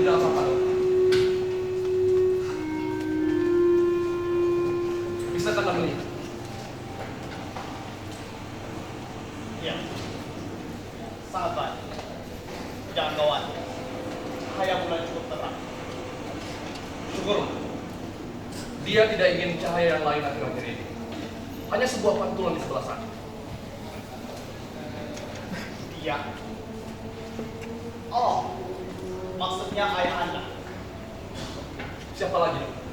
Tidak apa-apa, dokter. Bisa kata melihat? Iya. Sangat baik. Jangan khawatir. Cahaya bulan cukup terang. Syukur. Dia tidak ingin cahaya yang lain akhir-akhir ini. Hanya sebuah pantulan di sebelah sana. Dia. Oh, maksudnya ayah Anda. Siapa lagi, dokter?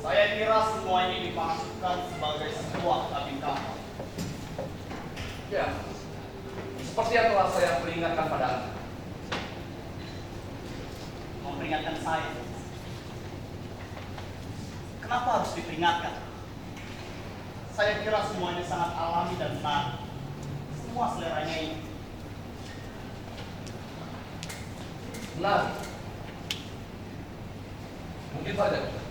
Saya kira semua ini dimaksudkan sebagai sebuah tabing kapal. Ya, seperti yang telah saya peringatkan pada Anda. Memperingatkan saya. Kenapa harus diperingatkan? Saya kira semuanya sangat alami dan benar. Semua seleranya ini. Benar. Mungkin saja, dokter.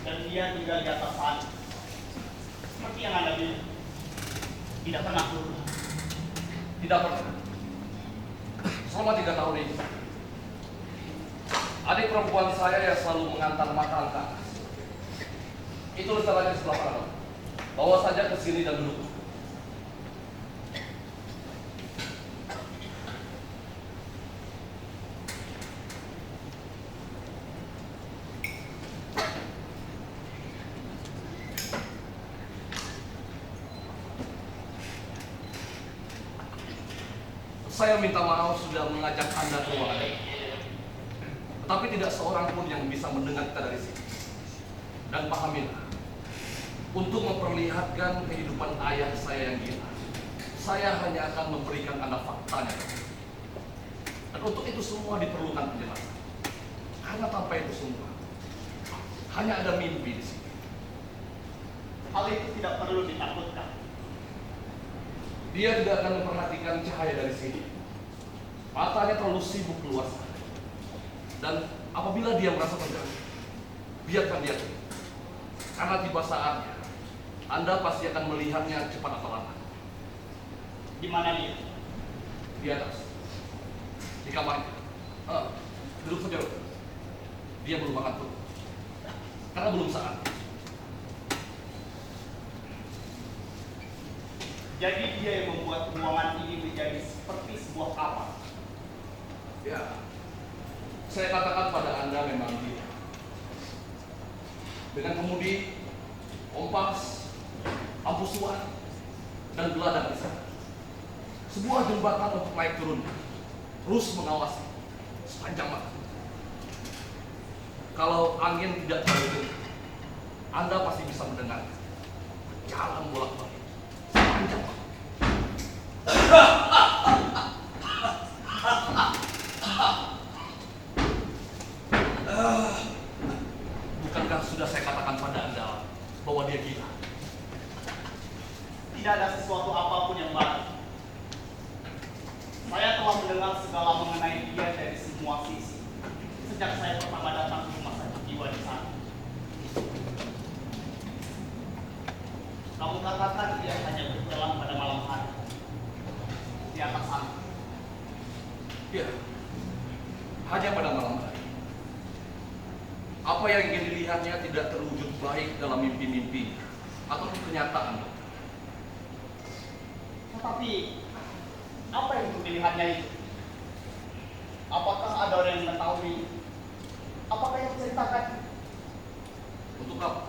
Dan dia tinggal di atas sana. Seperti yang Anda bilang. Tidak pernah turun. Tidak pernah. Selama 3 tahun ini, adik perempuan saya yang selalu mengantar makanan ke atas. Itu letaknya di sebelah sana, dokter. Bawa saja ke sini dan duduk. Saya minta maaf sudah mengajak Anda ke ruangan ini. Tetapi tidak seorang pun yang bisa mendengar kita dari sini. Dan pahamilah, untuk memperlihatkan kehidupan ayah saya yang gila, saya hanya akan memberikan Anda faktanya. Dan untuk itu semua diperlukan penjelasan. Karena tanpa itu semua, hanya ada mimpi di sini. Hal itu tidak perlu ditakutkan. Dia tidak akan memperhatikan cahaya dari sini. Matanya terlalu sibuk keluar sana. Dan apabila dia merasa terganggu, biarkan dia. Karena tiba saatnya, Anda pasti akan melihatnya cepat atau lambat. Di mana dia? Di atas. Di kamarnya. Duduk saja. Dia belum makan pun. Karena belum saat. Jadi dia yang membuat ruangan ini menjadi seperti sebuah kapal. Ya, saya katakan pada Anda memang dia. Dengan kemudi, kompas, lampu suar, dan geladak di sana. Sebuah jembatan untuk naik turun. Terus mengawasi sepanjang malam. Kalau angin tidak terlalu kencang, Anda pasti bisa mendengar jalan bolak-balik sepanjang malam. Bukankah sudah saya katakan pada Anda bahwa dia gila? Tidak ada sesuatu apapun yang baru. Saya telah mendengar segala mengenai dia dari semua sisi. Sejak saya pertama datang ke rumah sakit jiwa di sana. Kamu katakan dia hanya berjalan pada malam hari. Di atas sana. Ya, hanya pada malam hari. Apa yang ingin dilihatnya tidak terwujud baik dalam mimpi-mimpi ataupun kenyataan. Tetapi, apa yang untuk dilihatnya itu? Apakah ada orang yang mengetahui? Apakah yang menceritakan? Untuk apa?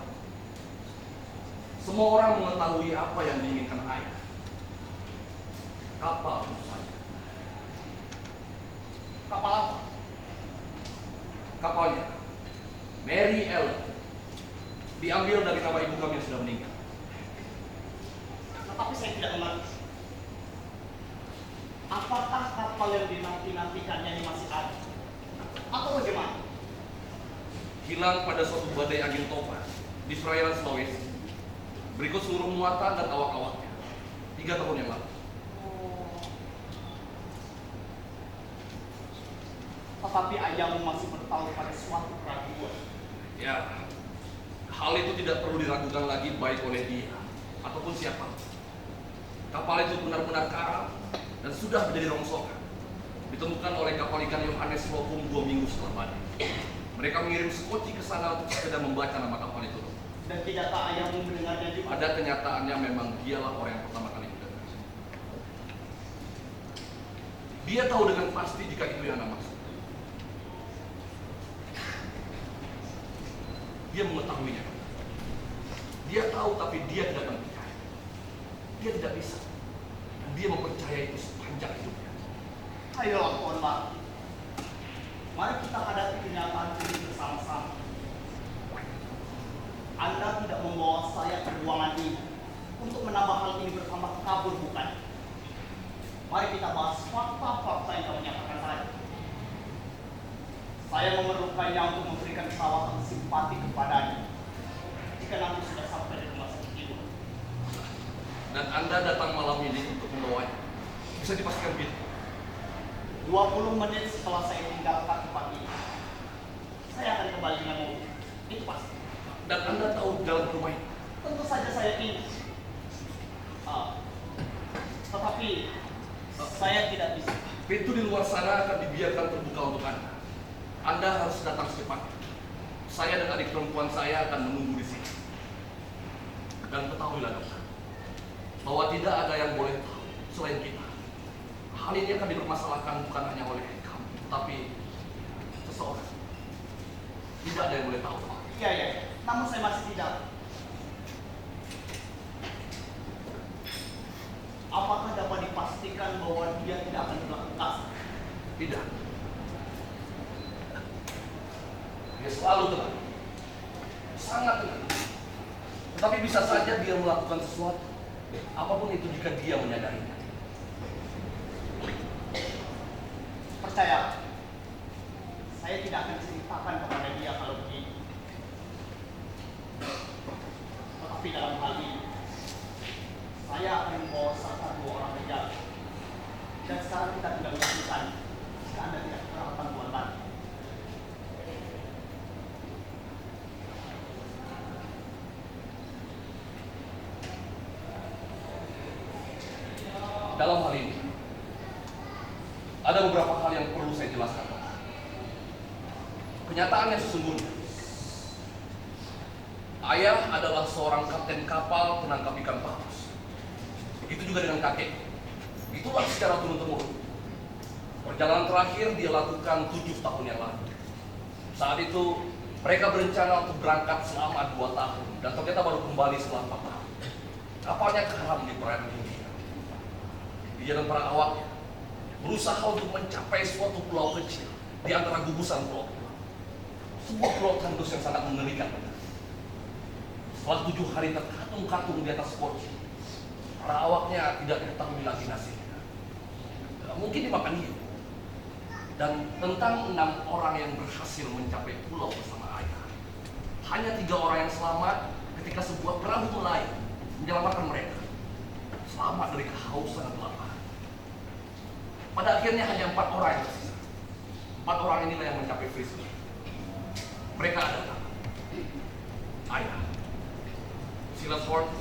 Semua orang mengetahui apa yang diinginkan ayah. Kapal tentu saja. Kapal apa? Kapalnya Mary Ellen diambil dari nama ibu kami yang sudah meninggal. Tetapi saya tidak mengerti. Apakah kapal yang dinanti-nantikannya ini masih ada? Atau bagaimana? Hilang pada suatu badai angin topan di perairan Sulawesi. Berikut seluruh muatan dan awak-awaknya 3 tahun yang lalu. Tetapi ayahmu masih bertaruh pada suatu keraguan. Ya, hal itu tidak perlu diragukan lagi baik oleh dia ataupun siapa. Kapal itu benar-benar karam dan sudah menjadi rongsokan. Ditemukan oleh kapal ikan Yohanes Lohum 2 minggu setelah badai. Mereka mengirim sekoci ke sana untuk sekedar membaca nama kapal itu. Dan tidakkah ayahmu mendengarnya juga? Pada kenyataannya memang dialah orang yang pertama kali mendengar. Dia tahu dengan pasti jika itu yang Anda maksud. Dia mengetahuinya. Dia tahu tapi dia tidak akan percaya. Dia tidak bisa. Dan dia mempercayai itu sepanjang hidupnya. Ayolah Tuan Mak. Mari kita hadapi kenyataan ini bersama-sama. Anda tidak membawa saya ke ruangan ini untuk menambah hal ini bersama kabur, bukan? Mari kita bahas fakta-fakta yang kamu nyatakan tadi. Saya memerlukannya untuk memberikan perawatan simpati kepadanya jika nanti sudah sampai di rumah sakit itu. Dan Anda datang malam ini untuk membawanya. Bisa dipastikan begitu. 20 menit setelah saya tinggalkan tempat ini, saya akan kembali dengan mobil. Itu pasti. Dan Anda tahu jalan ke rumah ini. Tentu saja saya ingin. Tetapi saya tidak bisa. Pintu di luar sana akan dibiarkan terbuka untuk Anda. Anda harus datang secepatnya. Saya dan adik perempuan saya akan menunggu di sini. Dan ketahuilah dokter, bahwa tidak ada yang boleh tahu selain kita. Hal ini akan dipermasalahkan bukan hanya oleh kamu, tapi seseorang. Tidak ada yang boleh tahu. Iya. Namun saya masih tidak. Apakah dapat dipastikan bahwa dia tidak akan melakukan? Tidak. Dia selalu tenang. Sangat tenang. Tetapi bisa saja dia melakukan sesuatu. Apapun itu jika dia menyadarinya. Percaya, saya tidak akan ceritakan kepada dia kalau begini. Tetapi dalam hal ini, saya akan membawa serta 2 orang penjaga. Dan sekarang kita tidak melakukan jika Anda tidak keberatan Tuan Mak. Dalam hal ini, ada beberapa hal yang perlu saya jelaskan. Kenyataannya sesungguhnya, ayah adalah seorang kapten kapal penangkap ikan paus. Begitu juga dengan kakek. Itulah secara turun-temurun. Perjalanan terakhir dia lakukan 7 tahun yang lalu. Saat itu, mereka berencana untuk berangkat selama 2 tahun. Dan ternyata baru kembali setelah 4 tahun. Kapalnya karam di perairan India. Di jalan para awaknya berusaha untuk mencapai suatu pulau kecil di antara gugusan pulau-pulau. Sebuah pulau tandus yang sangat mengerikan. Setelah 7 hari terkatung-katung di atas porsi, para awaknya tidak diketahui lagi nasibnya. Mungkin dimakan hiu. Dan tentang 6 orang yang berhasil mencapai pulau bersama ayah. Hanya 3 orang yang selamat ketika sebuah perahu nelayan menyelamatkan mereka. Selamat dari kehausan dan kelaparan. Pada akhirnya hanya 4 orang yang tersisa. 4 orang inilah yang mencapai Frisbee. Mereka adalah ayah, Silas Ford,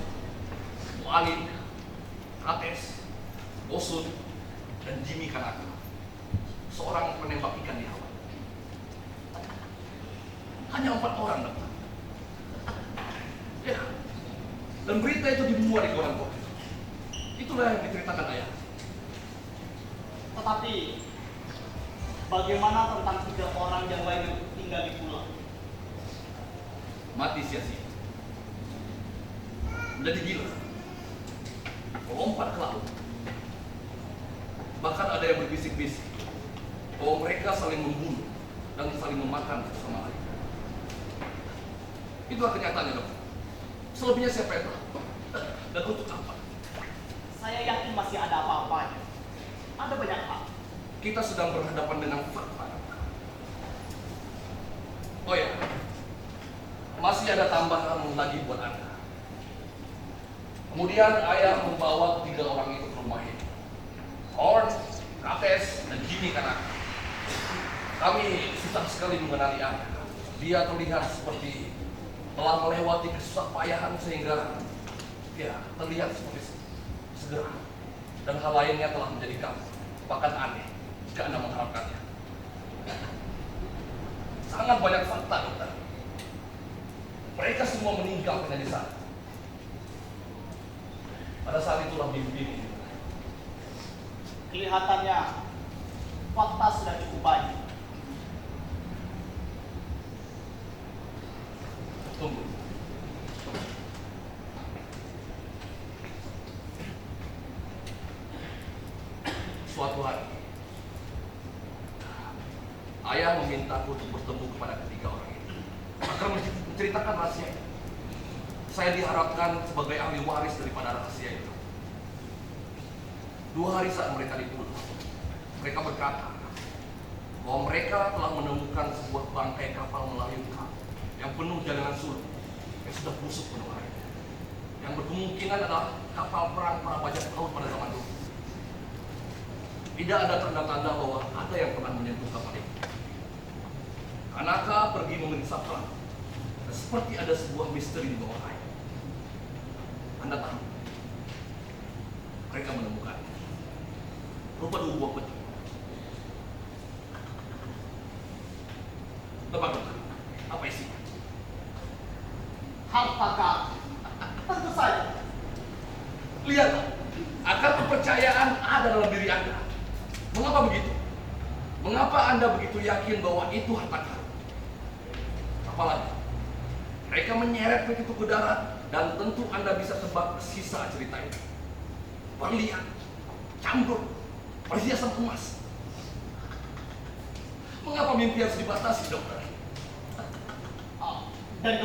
Mu'alin, Kates, Osun, dan Jimmy Kanaka, seorang penembak ikan di Hawaii. Hanya 4 orang, dokter. Ya, dan berita itu dimuat di koran koran. Itulah yang diceritakan ayah. Tetapi, bagaimana tentang 3 orang yang lain tinggal di pulau? Mati sia-sia. Menjadi gila. Melompat ke laut. Bahkan ada yang berbisik-bisik bahwa mereka saling membunuh dan saling memakan satu sama lain. Itulah kenyataannya, dok. Selebihnya siapa yang tahu? Dan untuk apa? Saya yakin masih ada apa-apanya. Ada banyak hal. Kita sedang berhadapan dengan fakta. Oh ya, masih ada tambahan lagi buat Anda. Kemudian ayah membawa 3 orang itu ke rumah ini. Horn, Kates, dan Jimmy Kanaka. Kami susah sekali mengenali Anda. Dia terlihat seperti telah melewati kesusahpayahan sehingga ya terlihat seperti segera. Dan hal lainnya telah menjadi gampang, bahkan aneh jika Anda mengharapkannya. Sangat banyak fakta, dokter. Mereka semua meninggal di sana. Pada saat itulah mimpi ini. Kelihatannya fakta sudah cukup banyak. Tunggu. Suatu hari, ayah memintaku untuk bertemu kepada ketiga orang itu agar menceritakan rahasia itu. Saya diharapkan sebagai ahli waris daripada rahasia itu. 2 hari saat mereka dibunuh, mereka berkata bahwa mereka telah menemukan sebuah bangkai kapal Melayu yang penuh jalanan suluk yang sudah busuk penuh air, yang berkemungkinan adalah kapal perang para bajak laut pada zaman dulu. Tidak ada tanda-tanda bahwa ada yang pernah menyentuh kapal itu. Kanaka pergi memeriksa perang, dan seperti ada sebuah misteri di bawah air. Anda tahu, mereka menemukan rupa 2 buah peti. Tebak, apa isinya? Harta karun. Tentu saja. Lihatlah, akar kepercayaan ada dalam diri Anda. Mengapa begitu? Mengapa Anda begitu yakin bahwa itu harta karun? Apalagi, mereka menyeret begitu ke darat, dan tentu Anda bisa tebak sisa cerita itu. Berlian, cambuk, perhiasan emas. Mengapa mimpi harus dibatasi, dokter? Dan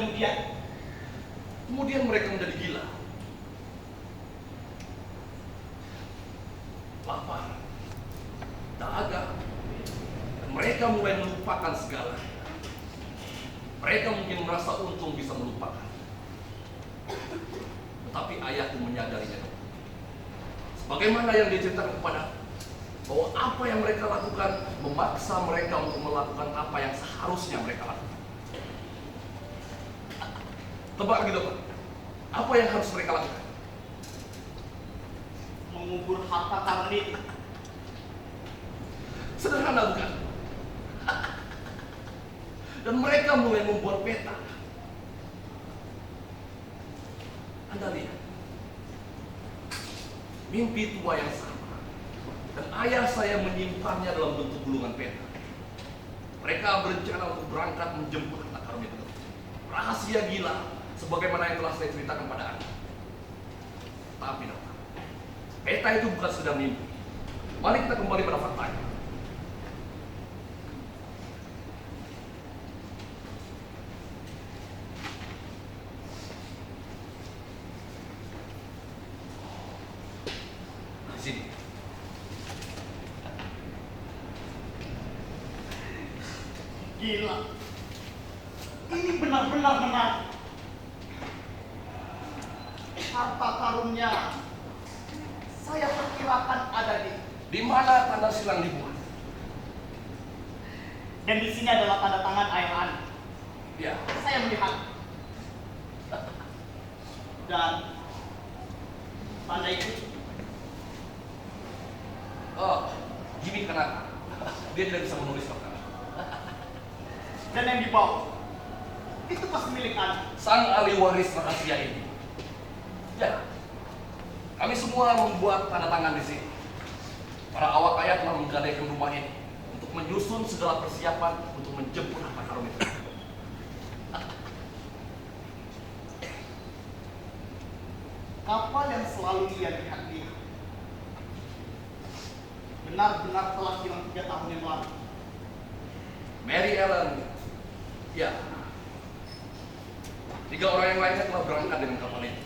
kemudian mereka menjadi gila. Lapar, dahaga, dan mereka mulai melupakan segala. Mereka mungkin merasa untung bisa melupakan. Tetapi ayahku menyadarinya. Sebagaimana yang diceritakan kepada bahwa apa yang mereka lakukan memaksa mereka untuk melakukan apa yang seharusnya mereka lakukan. Tebak gitu Pak, apa yang harus mereka lakukan? mengubur harta karun itu. Sederhana bukan? Dan mereka mulai membuat peta. Anda lihat, mimpi tua yang sama, dan ayah saya menyimpannya dalam bentuk gulungan peta. Mereka berencana untuk berangkat menjemput harta karun itu. Rahasia gila, sebagaimana yang telah saya ceritakan pada Anda. Tapi dokter, peta itu bukan sekedar mimpi. Mari kita kembali pada faktanya. Di sini. Gila. Ini benar-benar menarik. Harta karunnya saya perkirakan ada Di mana tanda silang dibuat? dan di sini adalah tanda tangan ayah Anda. Ya, Saya melihat. Dan tanda itu Jimmy kenapa? Dia tidak bisa menulis dokter. dan yang di bawah itu pasti milik Anda. Sang ahli waris rahasia ini. Ya, kami semua membuat tanda tangan di sini. Para awak ayah telah menggadaikan rumah ini untuk menyusun segala persiapan untuk menjemput harta karun itu. Kapal yang selalu ia lihat dia benar-benar telah hilang 3 tahun yang lalu. Mary Ellen, ya. 3 orang yang lainnya telah berangkat dengan kapal ini.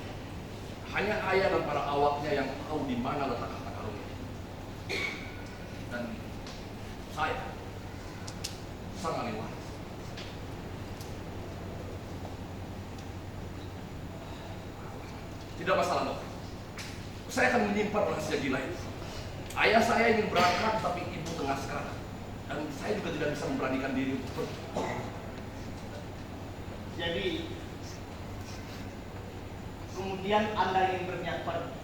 Hanya ayah dan para awaknya yang tahu di mana letak harta karun itu. Dan saya, sang ahli waris. Tidak masalah dok. Saya akan menyimpan rahasia gila itu. Ayah saya ingin berangkat tapi ibu tengah sekarang. Dan saya juga tidak bisa memberanikan diri untuk pergi. Jadi kemudian Anda ingin berniat pergi.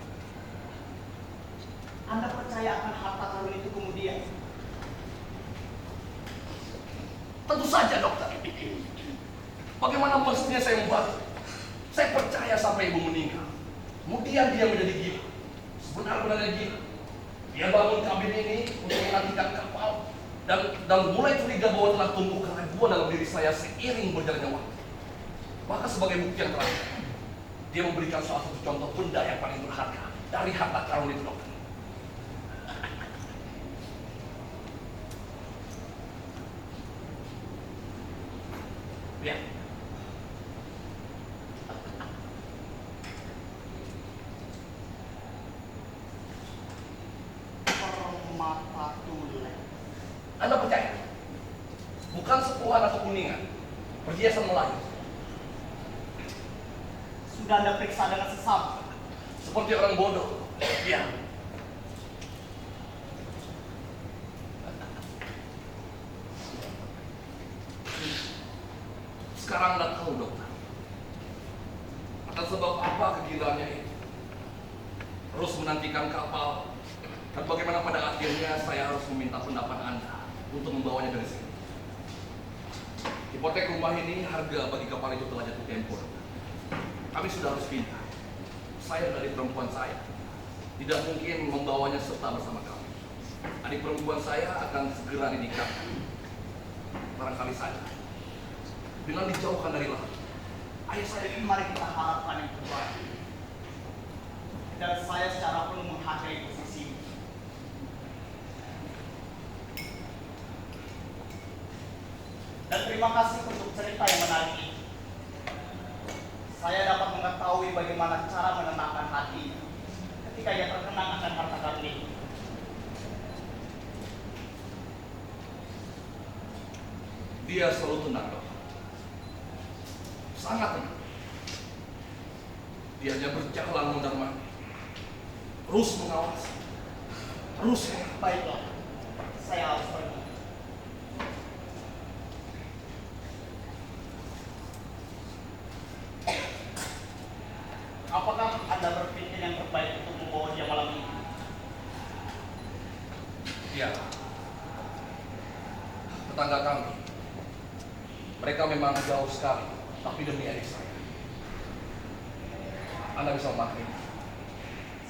Anda percaya akan harta karun itu kemudian? Tentu saja dokter. Bagaimana mestinya saya membantu? Saya percaya sampai ibu meninggal. Kemudian dia menjadi gila. Sebenar-benarnya gila. Dia bangun kabin ini untuk menantikan kapal. Dan mulai curiga bahwa telah tumbuh keraguan dalam diri saya seiring berjalannya waktu. Maka sebagai bukti yang terakhir, dia memberikan salah satu contoh benda yang paling berharga dari harta karun itu, dokter. Lihat. Permata tulen. Anda percaya? Bukan sepuhan atau kuningan, perhiasan Melayu. Sudah Anda periksa dengan sesama? Seperti orang bodoh. Ya. Sekarang Anda tahu, dokter. Atas sebab apa kegilaannya itu? Terus menantikan kapal. Dan bagaimana pada akhirnya saya harus meminta pendapat Anda untuk membawanya dari sini. Hipotek rumah ini harga bagi kapal itu telah jatuh tempo. Kami sudah harus pindah. Saya dari perempuan saya tidak mungkin membawanya serta bersama kami. Adik perempuan saya akan segera dinikahkan. Barangkali saja dengan dijauhkan dari laut. Ayah saya, mari kita harapkan yang terbaik. Dan saya secara penuh menghargai posisi ini. Dan terima kasih untuk cerita yang menarik ini. Saya dapat mengetahui bagaimana cara menenangkan hati ketika ia terkenang akan harta karun ini. Dia selalu tenang, dok. Sangat tenang. Dia hanya berjalan mondar-mandir, terus mengawasi, terus Baiklah, saya harus pergi. Apakah Anda berpikir yang terbaik untuk membawa dia malam ini? Ya. Tetangga kami. Mereka memang jauh sekali, tapi demi adik saya. Anda bisa memahami.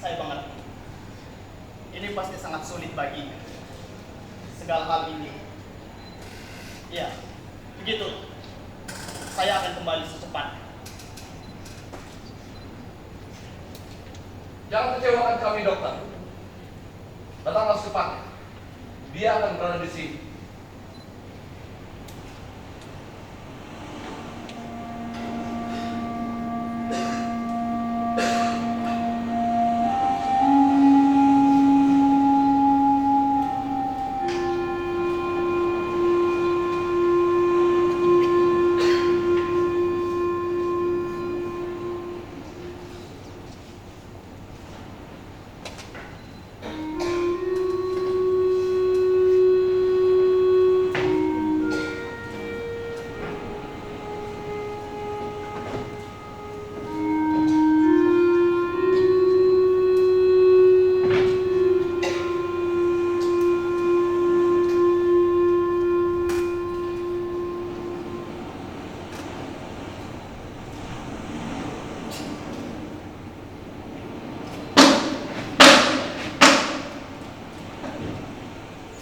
Saya mengerti. Ini pasti sangat sulit baginya. Segala hal ini. Ya, begitu. Saya akan kembali secepatnya. Jangan kecewakan kami, dokter. Datanglah secepatnya. Dia akan berada di sini.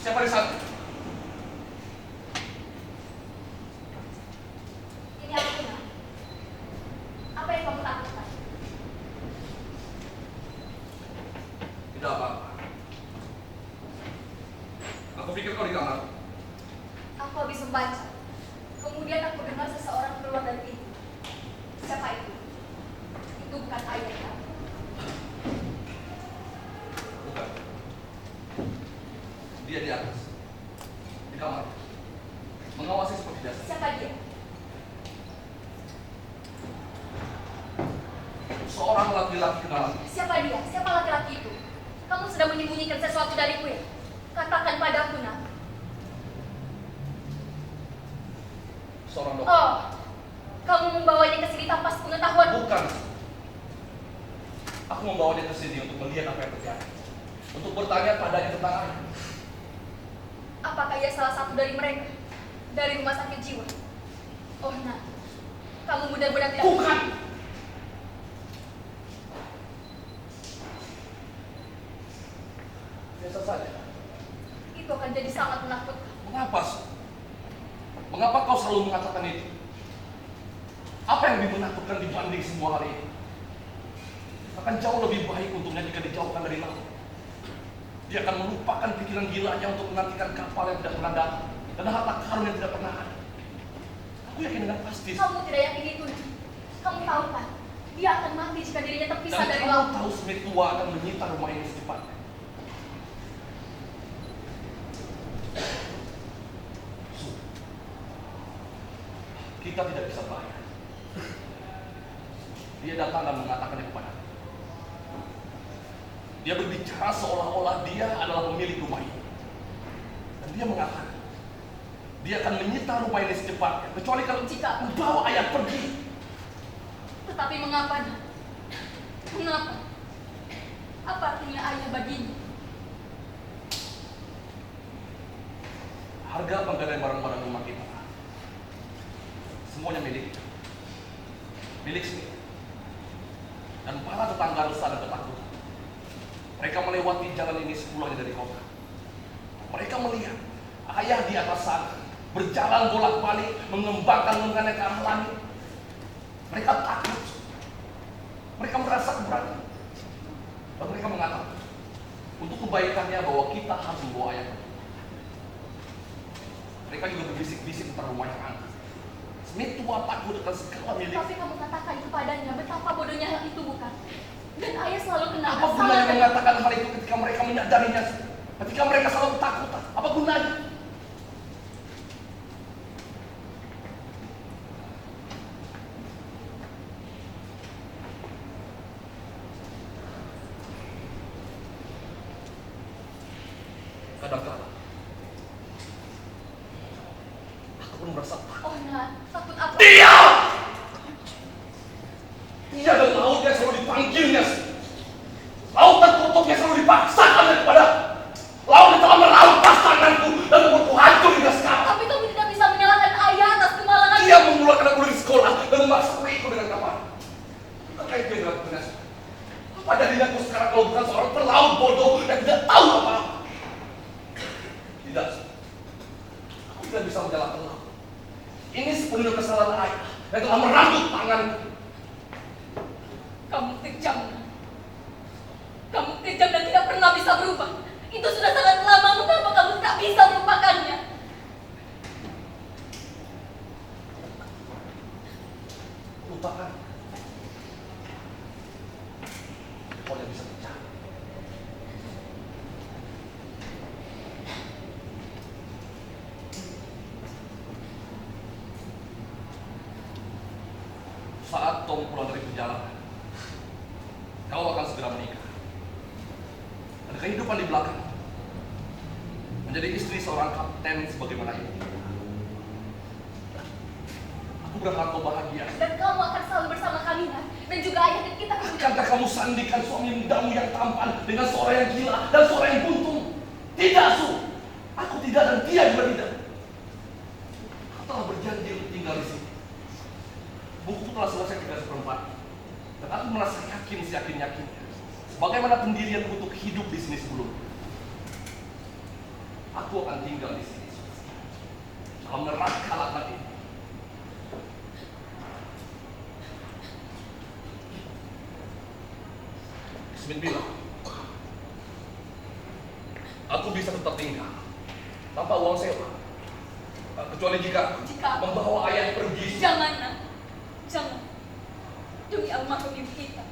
Siapa di sana? Ini aku, Nak. Apa yang kamu lakukan? Tidak apa-apa. Aku pikir kau di kamar. Aku habis membaca. Kemudian aku dengar seseorang keluar dari pintu. Siapa itu? Itu bukan ayah, kan? Bukan. Dia di atas. Di kamar. Mengawasi seperti biasa. Siapa dia? Seorang laki-laki kenalan. Siapa dia? Siapa laki-laki itu? Kamu sedang menyembunyikan sesuatu dariku ya? Katakan padaku, Nak. Seorang dokter. Oh, kamu membawanya ke sini tanpa sepengetahuan. Bukan. Aku membawa dia ke sini untuk melihat apa yang terjadi. untuk bertanya padanya tentang ayah. Apakah ia salah satu dari mereka? Dari rumah sakit jiwa? Oh, Nak. Kamu benar-benar tidak... Bukan! Biasa saja. Itu akan jadi sangat menakutkan. Mengapa sih? Mengapa kau selalu mengatakan itu? Apa yang lebih menakutkan dibanding semua hal ini? Akan jauh lebih baik untuknya jika dijauhkan dari laut. Dia akan melupakan pikiran gilanya untuk menantikan kapal yang tidak pernah datang dan harta karun yang tidak pernah ada. Aku yakin dengan pasti. Kamu tidak yakin itu, Nak? Kamu tahu kan? Dia akan mati jika dirinya terpisah Dan dari kamu laut. tahu Smith tua akan menyita rumah ini secepatnya. Kita tidak bisa bayar. Dia datang dan mengatakannya kepada aku. Dia berbicara seolah-olah dia adalah pemilik rumah ini. Dan dia mengatakan, dia akan menyita rumah ini secepatnya, kecuali kalau Jika membawa ayah pergi. Tetapi mengapa, Nak? Mengapa? Apa artinya ayah baginya? Harga penggadaian barang-barang rumah kita semuanya milik Smith. Dan para tetangga resah dan ketakutan. Mereka melewati jalan ini sepulangnya dari kota. Mereka melihat ayah di atas sana berjalan bolak-balik mengembangkan lengannya ke arah langit. Mereka takut. Mereka merasa keberatan. Dan mereka mengatakan untuk kebaikannya bahwa kita harus membawa ayah pergi. Mereka juga berbisik-bisik tentang rumah yang angker. Smith tua takut dengan segala milik. Tapi kamu katakan kepadanya betapa bodohnya hal itu, bukan? Dan ayah selalu kena Apa gunanya mengatakan hal itu ketika mereka menyadarinya? Ketika mereka selalu ketakutan, apa gunanya? Kadang-kadang aku pun merasa takut. Oh, Nak. Takut apa? Diam! Dia dan lautnya selalu dipanggilnya. Laut tertutupnya selalu dipaksakan kepada. Laut telah merampas tanganku dan membuatku hancur hingga sekarang. Tapi kamu tidak bisa menyalahkan ayah atas kemalangan. Dia mengeluarkan aku dari sekolah dan memaksaku ikut dengan kapal. Bukankah itu yang dilakukan? Apa diriku sekarang kalau bukan seorang pelaut bodoh yang tidak tahu apa-apa? Tidak. Aku tidak bisa menyalahkan laut. Ini sepenuhnya kesalahan ayah yang telah merangkul tanganku. Kamu kejam, Nak. Kamu kejam dan tidak pernah bisa berubah. Itu sudah sangat lama. Mengapa kamu tak bisa melupakannya? Lupakan. Kau yang bisa bicara. Saat Tom pulang dari perjalanan, kau akan segera menikah. Dan kehidupan di belakang menjadi istri seorang kapten sebagaimana ibu. Aku berharap kau bahagia. Dan kamu akan selalu bersama kami, Nak. Dan juga ayah dan kita. Akankah kamu sandingkan suami mudamu yang tampan dengan seorang yang gila dan seorang yang buntung? Tidak, Su. Aku tidak dan dia juga tidak. Aku telah berjanji untuk tinggal di sini. Buku telah selesai 3/4. Dan aku merasa yakin seyakin-yakinnya. Bagaimana pendirian untuk hidup di sini sebelumnya. Aku akan tinggal di sini. Dalam neraka laknat ini. Smith bilang, aku bisa tetap tinggal tanpa uang sewa, kecuali jika membawa ayah pergi. Jangan, Nak. Jangan. Demi almarhum ibu kita.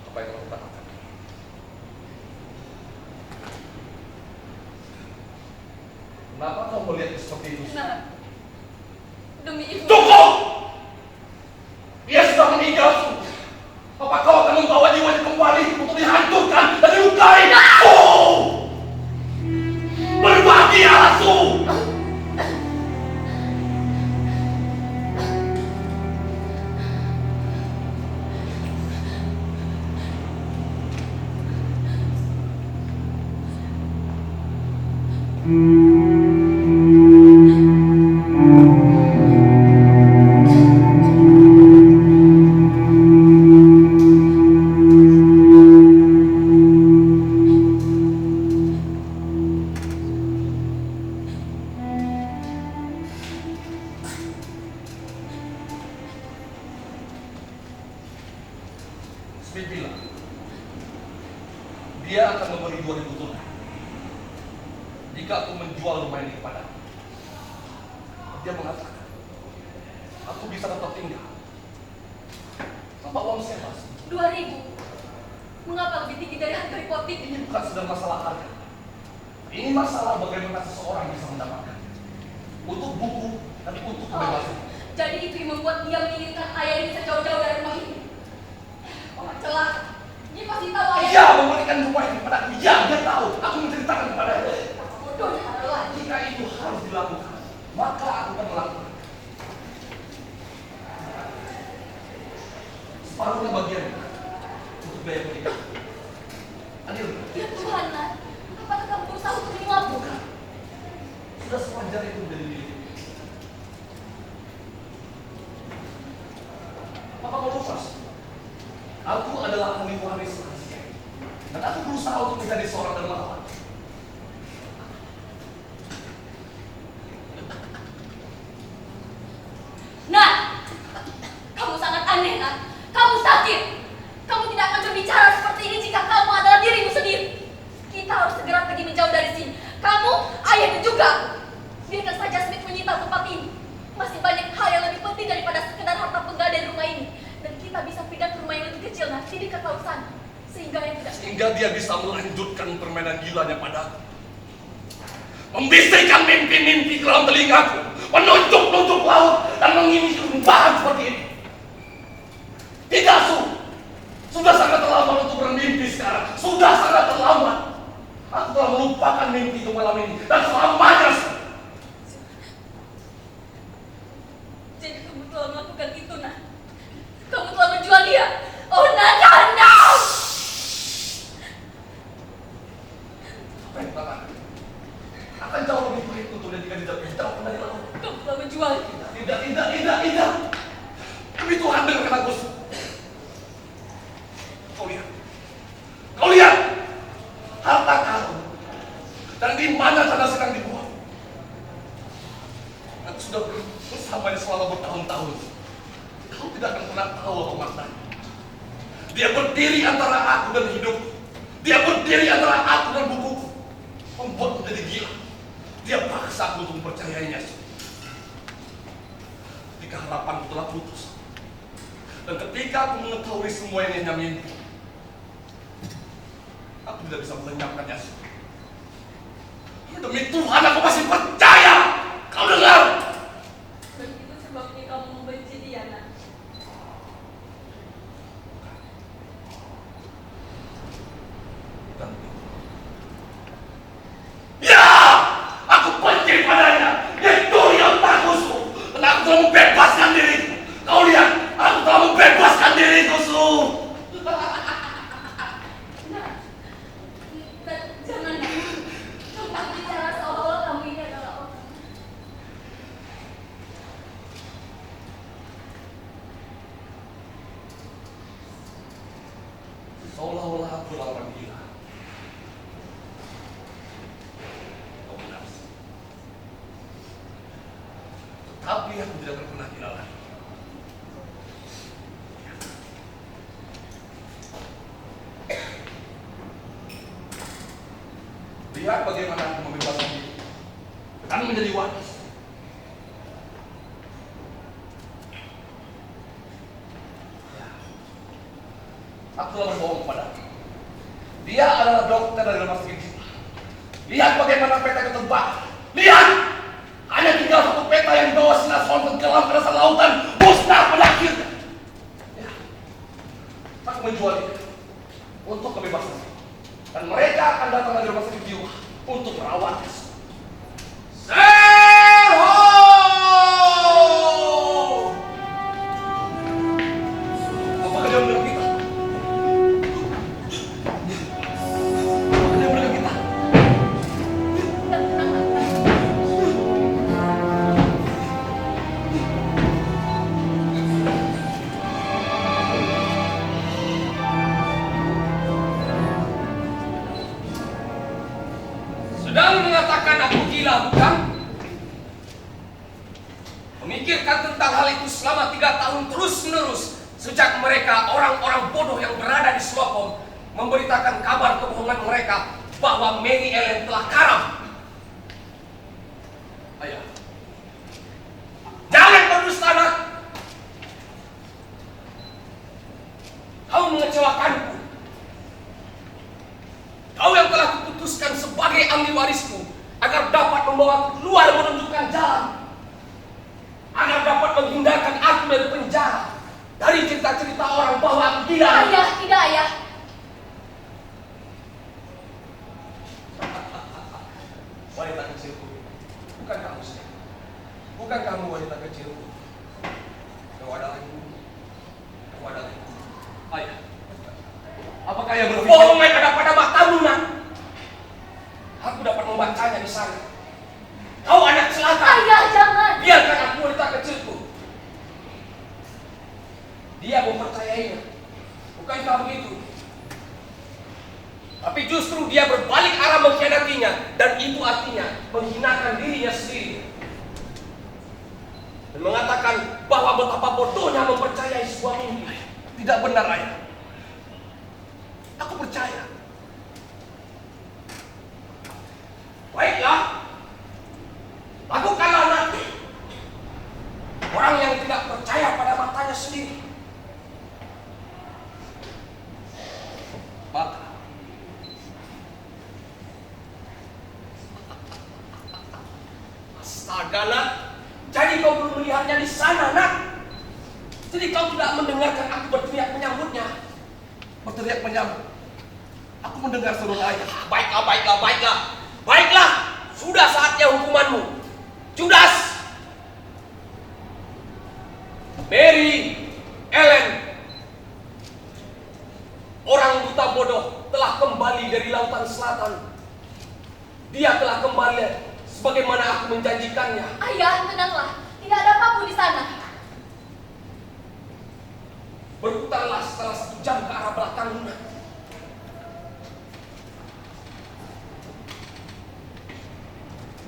Apa yang kamu katakan? Kenapa kamu melihat seperti itu? Nak. Demi ibu. Cukup! Dia sudah meninggal. Apa kau akan membawa jiwanya kembali untuk dihancurkan dan dilukai? Oh! Berbahagialah, Su! Smith bilang dia akan memberi 2.000 tunai jika aku menjual rumah ini kepada. Dia mengatakan aku bisa tetap tinggal tanpa uang sewa. 2.000. Mengapa lebih tinggi dari harga hipotek? Ini bukan sedang masalah harga. Ini masalah bagaimana seseorang bisa mendapatkan untuk buku dan untuk kebebasan. Jadi itu yang membuat dia menginginkan ayah ini bisa jauh-jauh dari rumah ini. Orang celaka. Dia pasti tahu ayah. Iya, memberikan rumah ini kepada aku. Iya, dia tahu. Aku menceritakan kepada dia. Bodohnya adalah Jika itu harus dilakukan, maka aku akan melakukan. Separuhnya bagian untuk biaya pernikahan. Adil. ya Tuhan, Nat. Apakah kamu berusaha untuk menyuapku? Bukan. Sudah sewajarnya itu menjadi milik. Apa kau lupa? Aku adalah ahli waris rahasia. Dan aku berusaha untuk menjadi seorang dermawan. Nat! Kamu sangat aneh, Nat. Kamu sakit. Kamu tidak akan berbicara seperti ini jika kamu adalah dirimu sendiri. Kita harus segera pergi menjauh dari sini. Kamu, ayahmu juga. Biarkan saja Smith menyita tempat ini. Masih banyak hal yang lebih penting daripada sekedar harta penggadaian rumah ini. Dan kita bisa pindah ke rumah yang lebih kecil, Nat. Di dekat laut sana. Sehingga dia bisa melanjutkan permainan gilanya padaku. Membisikkan mimpi-mimpi ke dalam telingaku. Menunjuk-nunjuk laut dan mengiming kembahan seperti ini. Tidak, sudah sangat terlambat untuk bermimpi sekarang. Sudah sangat terlambat. Aku telah melupakan mimpi itu malam ini dan selamanya. Jadi kamu telah melakukan itu, Nat. Kamu telah menjual dia. Oh, Nat, Nat! Apa yang katakan? Akan jauh lebih baik untuk dia jika tidak jauh dari laut. Kamu telah menjual. Tidak. Demi Tuhan, dengarkan aku. Kau lihat, harta karun dan di mana tanah sedang dibuang. Aku sudah bersamanya selama bertahun-tahun. Kau tidak akan pernah tahu apa maknanya. Dia berdiri antara aku dan hidupku. Dia berdiri antara aku dan bukuku. Membuatku jadi gila. Dia paksa aku untuk mempercayainya. Ketika harapanku telah putus. Dan ketika aku mengetahui semua ini hanya mimpi, aku tidak bisa melenyapkannya. Demi Tuhan, aku masih percaya. Kau dengar? Begitu sebabnya kamu membenci dia, Nat. Ya, aku benci padanya. Itu yang takutku. Dan aku telah membebaskan diriku. Kau lihat, aku telah membebaskan diriku, Su. Jangan, kamu bicara seolah-olah kamu ini adalah orang. Seolah-olah aku adalah orang gila. Kau benar. Tapi aku tidak akan pernah gila lagi. Lihat bagaimana aku membebaskan diri. Kami menjadi waris. Aku telah berbohong kepadamu. Dia adalah dokter dari rumah sakit kita. Lihat bagaimana peta itu terbang. Lihat! Hanya tinggal satu peta yang dibawa sinar sound tenggelam ke dasar lautan. Musnah pada akhirnya. Ya. Aku menjual itu untuk kebebasan. Dan mereka akan datang dari rumah sakit jiwa untuk merawatnya. Serho! Apakah dia mendengar kita? Apakah dia mendengar kita? Sedang mengatakan aku gila, bukan? Memikirkan tentang hal itu selama 3 tahun terus-menerus Sejak mereka orang-orang bodoh yang berada di Slokom memberitakan kabar kebohongan mereka bahwa Mary Ellen telah karam. Ayah, Jangan berdusta, nak. Kau mengecewakanku. Kau yang telah kuputuskan sebagai ahli warisku agar dapat membawa keluar menunjukkan jalan, agar dapat menghindarkan aku dari penjara, dari cerita-cerita orang bahwa aku gila. Ayah, tidak ayah. wanita kecilku, bukan kamu sendiri. Bukan kamu wanita kecilku. Kau adalah ibu. Kau adalah ibu. Ayah, apakah yang berpikir? Kebohongan ada pada matamu, nak. Aku dapat membacanya di sana. Kau anak celaka. Ayah, jangan. Biarkan aku wanita kecilku. Dia mempercayainya. Bukankah begitu? Tapi justru dia berbalik arah mengkhianatinya, dan itu artinya menghinakan dirinya sendiri. Dan mengatakan bahwa betapa bodohnya mempercayai sebuah mimpi. Tidak benar, ayah. Aku percaya. Baiklah, lakukanlah nanti. Orang yang tidak percaya pada matanya sendiri. Maka astaga, nak. Jadi kau belum melihatnya di sana, nak. Jadi kau tidak mendengarkan aku berteriak menyambutnya. berteriak menyambut. Aku mendengar seruan ayah. Baiklah, baiklah, baiklah. Baiklah, sudah saatnya hukumanmu. Judas, Mary Ellen, orang buta bodoh, telah kembali dari lautan selatan. Dia telah kembali sebagaimana aku menjanjikannya. Ayah, tenanglah. Tidak ada apa-apa di sana. Berputarlah setelah 1 jam ke arah belakang Luna.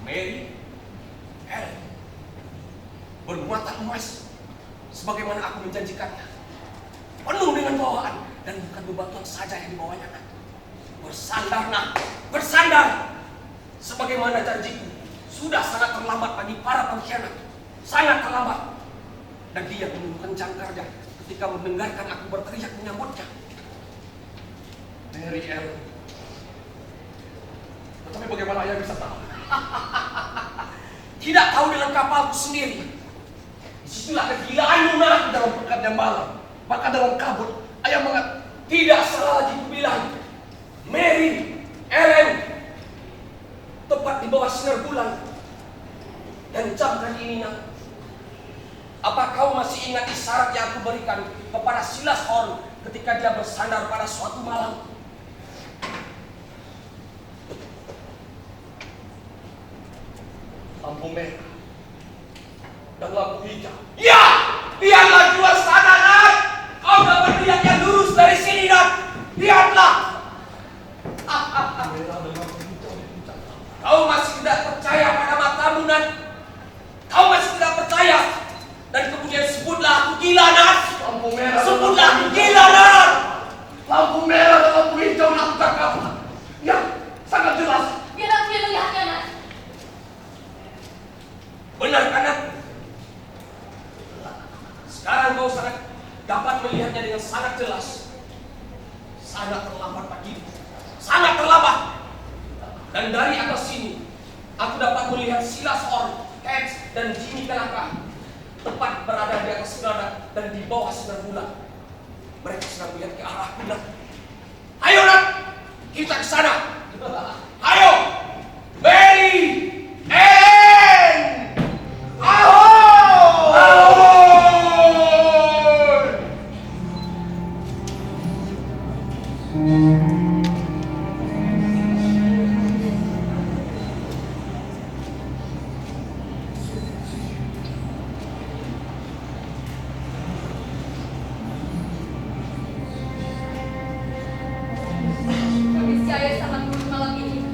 Mary Ellen bermuatan emas sebagaimana aku menjanjikannya, penuh dengan bawaan, dan bukan bebatuan saja yang dibawanya, nak. Bersandar, nak, bersandar. Sebagaimana janjiku, sudah sangat terlambat bagi para pengkhianat, sangat terlambat. Dan dia menundukkan jangkarnya ketika mendengarkan aku berteriak menyambutnya. Mary Ellen. Tetapi bagaimana ayah bisa tahu? Tidak tahu dengan kapalku sendiri. Disitulah kegilaanmu, nak. Dalam pekatnya malam, maka dalam kabut, ayah mengatakan, Tidak salah lagi kubilang. Mary Ellen tepat di bawah sinar bulan. Dan jam kali ini, nak. Apa kau masih ingat isyarat yang aku berikan kepada Silas Horn ketika dia bersandar pada suatu malam? lampu merah dan lampu hijau. Ya, lihatlah jual sana, nak. Kau dapat lihat yang lurus dari sini, nak. Lihatlah. Merah dan lampu hijau di puncak. Kau masih tidak percaya pada matamu, nak. Kau masih tidak percaya. Dan kemudian sebutlah aku gila, nak. Lampu merah. dan Sebutlah lampu aku hijau. gila, nak. Lampu merah dan lampu hijau aku tangkap. Ya, sangat jelas. Biar aku yang melihatnya, Nak. Benar kan, nak? Sekarang kau sangat dapat melihatnya dengan sangat jelas. Sangat terlambat bagimu. Sangat terlambat. Dan dari atas sini, aku dapat melihat Silas Horn, Cage, dan Jimmy Tanaka tepat berada di atas geladak dan di bawah sinar bulan. Mereka sedang melihat ke arah bulan. Ayo, nak, kita ke sana. Ayo, Mary Ellen, ahoy! Kondisi ayah sangat buruk malam ini.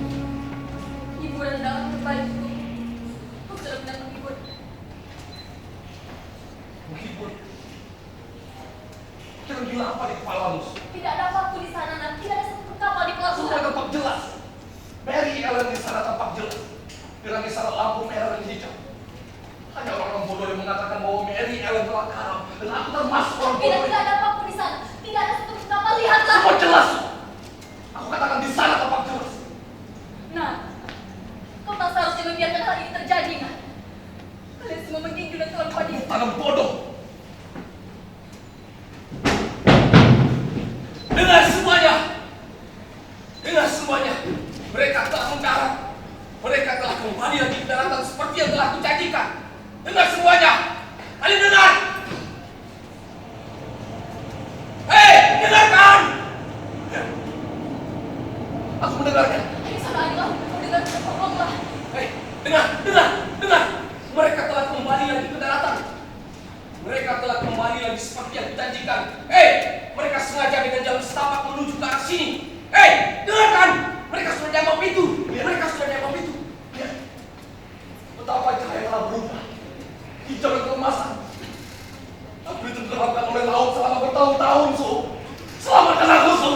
gila apa di kepalamu? Tidak ada waktu di sana, Nak. Tidak ada satu kapal di Semua pelabuhan. tampak jelas. Mary Ellen di sana tampak jelas. Dengan misalnya lampu merah dan hijau. Hanya orang bodoh yang mengatakan bahwa Mary Ellen telah karam. Dan aku termasuk orang bodoh. Tidak ada waktu di sana. Tidak ada satu kapal. Lihatlah. Semua jelas. Aku katakan di sana tampak jelas. Nah, kau tak seharusnya membiarkan hal ini terjadi, Nak. Kalian semua menggigil dan telah pada itu. Tanam bodoh. Dengar semuanya. Dengar semuanya. Mereka telah mendarat. Mereka telah kembali lagi ke daratan seperti yang telah kujanjikan. Dengar semuanya. Kalian dengar? Hei, dengarkan. Aku mendengarkan. Ayo sana, ayolah. Kau dengar, tolonglah. Hei, dengar. Mereka telah kembali lagi ke daratan. Mereka telah kembali lagi seperti yang kujanjikan. Hei, mereka sengaja dengan jalan setapak menuju ke arah sini. Hei, dengarkan. Mereka sudah nyampe pintu. Mereka sudah nyampe pintu. Lihat. Betapa cahaya telah berubah. Hijau dan keemasan. Aku ditenggelamkan oleh laut selama bertahun-tahun, Su. Selamatkan aku, Su.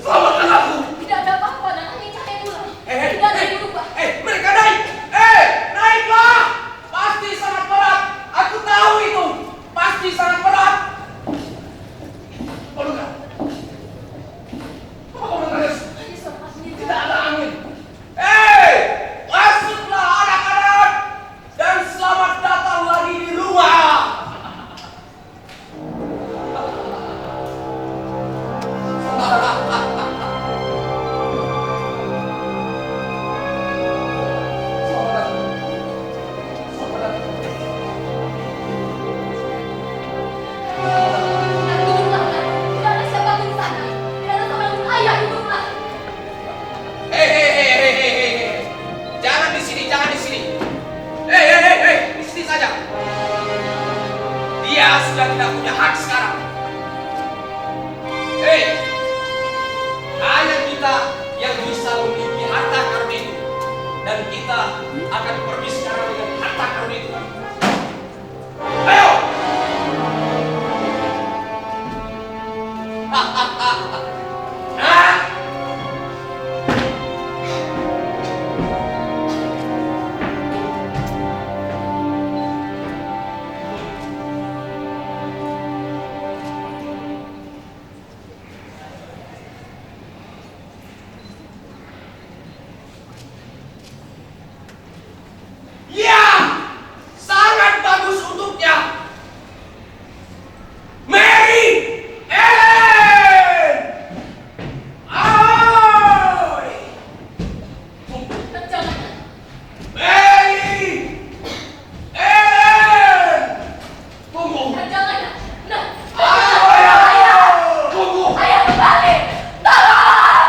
Selamatkan aku. Tidak ada apa-apa, Nak. Hanya cahaya bulan. Hei, Tidak ada yang berubah. mereka naik. Naiklah. Pasti sangat berat. Aku tahu itu. Pasti sangat berat. Waduh, kan? Apa kau mendengar? Hanya suara angin. Tidak ada angin. Masuklah anak-anak dan selamat datang lagi di rumah. Nak, duduklah, Nak. Tidak ada siapapun di sana. Tidak ada seorang pun. Ayah, duduklah. Hei. Jangan di sini. Hei, di sini saja. Dia sudah tidak punya hak sekarang. Hei, hanya kita yang bisa memiliki harta karun itu. Dan kita akan pergi sekarang dengan harta karun itu. Ayo! Nah! Ya! Sangat bagus untuknya. Mary Ellen! Oi! Nak, jangan. Mary Ellen! Tunggu. Nak, jangan, Nak. Nak. Ayah! Ayah. Tunggu. Ayah, kembali. Tolong.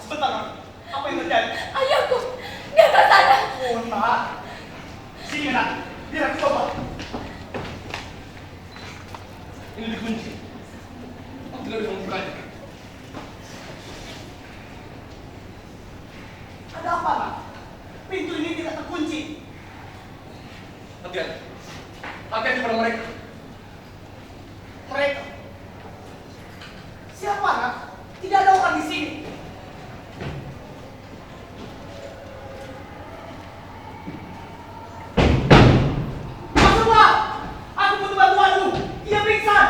Sebentar, Nak. Apa yang terjadi? Ayahku. Di atas sana. Oh, Nak. Sini, Nak. Biar aku coba. Ini dikunci. Aku tidak bisa membukanya. Ada apa, Nak? Pintu ini tidak terkunci. Hati-hati. Hati-hati pada mereka. Mereka. Siapa, Nak? Tidak ada orang di sini. Masuklah. Aku butuh bantuanmu. Dia pingsan.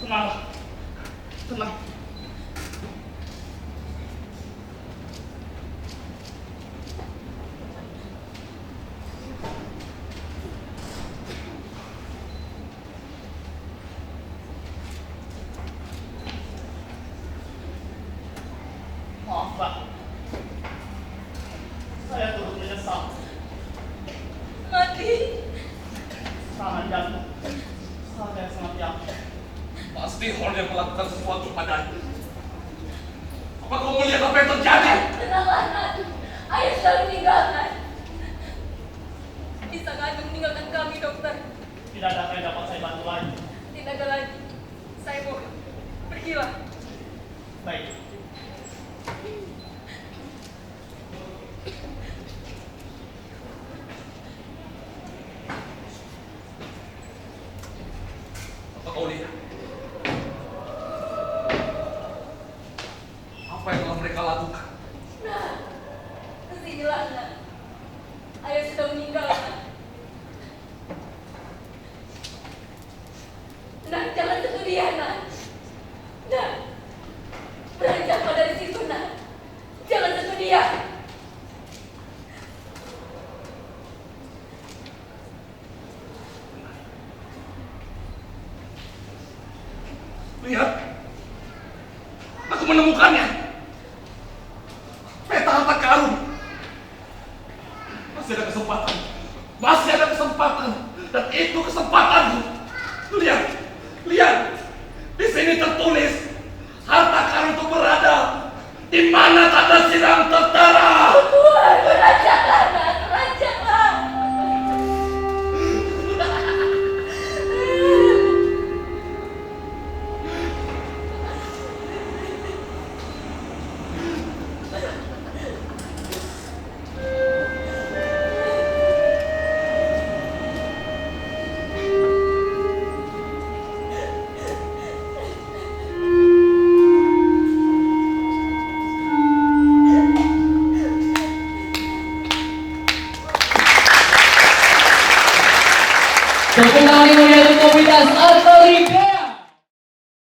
Tenang. Tenang. Maaf, Pak. Saya turut menyesal. Mati. Serangan jantung. Saya sangat yakin. Pasti Hall yang melakukan sesuatu padanya. Apa kau melihat apa yang terjadi? Tenanglah, Nak. Ayah sudah meninggal, Nak. Bisakah Anda meninggalkan kami, dokter? Tidak ada apa yang dapat saya bantu lagi. Tidak ada lagi. Saya mohon. Pergilah. Baik. Apa kau lihat? Apa yang telah mereka lakukan? Nah, kesinilah, Nak. Ayah sudah meninggal, Nak. Nak, jangan sentuh dia, Nak. Nak, beranjaklah dari situ, Nak. Jangan sentuh dia. Lihat, aku menemukannya. Peta harta karun. Masih ada kesempatan. Masih ada kesempatan. Dan itu kesempatanku. Lihat, lihat. Di sini tertulis harta karun itu berada di mana tanda siram tertera. Tuhan, beranjaklah, Nak. Beranjaklah. Tepuk tangan yang meriah untuk komunitas Artori